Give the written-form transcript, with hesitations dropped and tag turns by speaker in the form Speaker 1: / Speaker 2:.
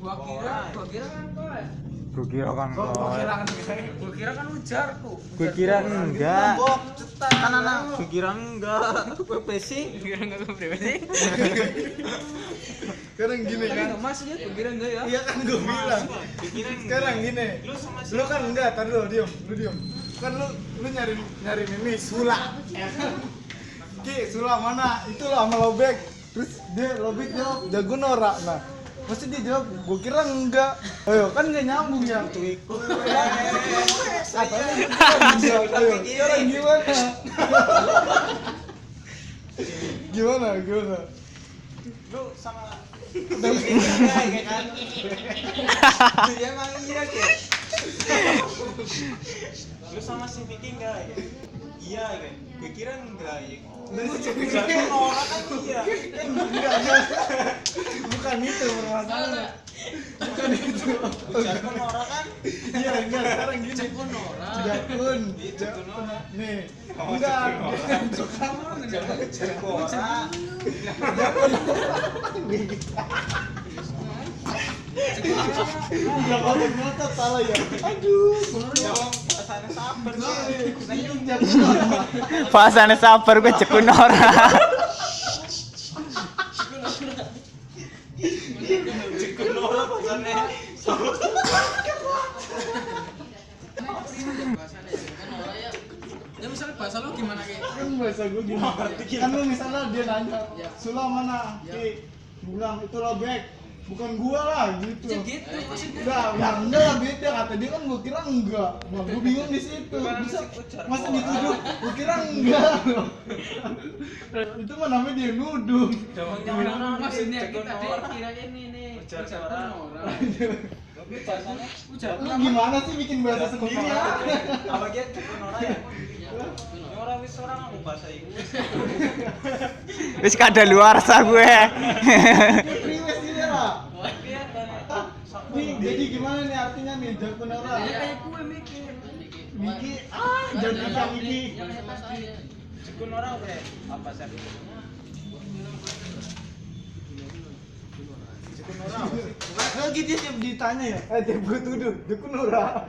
Speaker 1: Gua kira kan kok.
Speaker 2: Gua kira kan
Speaker 1: Gua kira kan ujar tuh.
Speaker 2: Gua kira enggak.
Speaker 1: Kan anak.
Speaker 2: Gua kira enggak.
Speaker 1: Gua pesi. Kira enggak gua pesi.
Speaker 3: Sekarang gini kan.
Speaker 1: Maksudnya gua kira enggak ya.
Speaker 3: Iya kan gue bilang. Sekarang gini. Lu kan enggak, tar dulu diam, lu diam. Kan lu nyari ini Sula. Ki, Sula mana? Itu lah sama Lobek. Terus dia Lobek jawab jago norak. Nah, pasti dia jawab, gue kira enggak. Ayo, kan enggak nyambung ya. Tuh ikut. Ayo, sekarang gimana? Gimana?
Speaker 2: Lu sama
Speaker 1: Kayak kan. Dia emang iya kayak.
Speaker 2: lu sama si Vicky enggak ya? Iya kan. Gua kira enggak ya.
Speaker 3: Enggak,
Speaker 2: Orang kan iya.
Speaker 3: bukan itu permasalahannya. Bukan itu.
Speaker 2: Jargon orang kan
Speaker 3: Iya, enggak, sekarang gini. Jakun. Nih. Enggak,
Speaker 2: jargon orang.
Speaker 3: enggak apa ngotot salah ya. Aduh,
Speaker 2: Jawab bahasanya sabar sih.
Speaker 4: Bahasane sabar gue jekun ora.
Speaker 2: Jargon orang bahasanya.
Speaker 1: Ya misalnya bahasa lu gimana kayak?
Speaker 3: kan bahasa gue gimana? Kan lu misalnya dia nanya, Sula mana? Ki, bilang itu Lobek. Bukan gua lah gitu.
Speaker 1: Ya gitu maksudnya.
Speaker 3: Enggak lah beda kata dia kan gua kira enggak. Nah, gua bingung di situ. Bisa masa dituduh? Gua kira enggak. Itu mah namanya dia nuduh.
Speaker 1: Maksudnya kita kira ini nih.
Speaker 2: Ujar orang. Tapi bahasanya
Speaker 3: Lu gimana sih bikin bahasa sendiri ya?
Speaker 2: apa dia jargon orang ya? Orang wis orang aku bahasa Inggris.
Speaker 4: Wis kadaluarsa gue.
Speaker 3: Priwes ini lah.
Speaker 2: Iya kan.
Speaker 3: Jadi gimana nih artinya nih jakun orang?
Speaker 1: Ya kayak gue mikir.
Speaker 3: Miki, jadi apa Miki?
Speaker 2: Jargon orang apa sih?
Speaker 3: Lagi dia siap ditanya ya? Dia gue tuduh, jakun orang.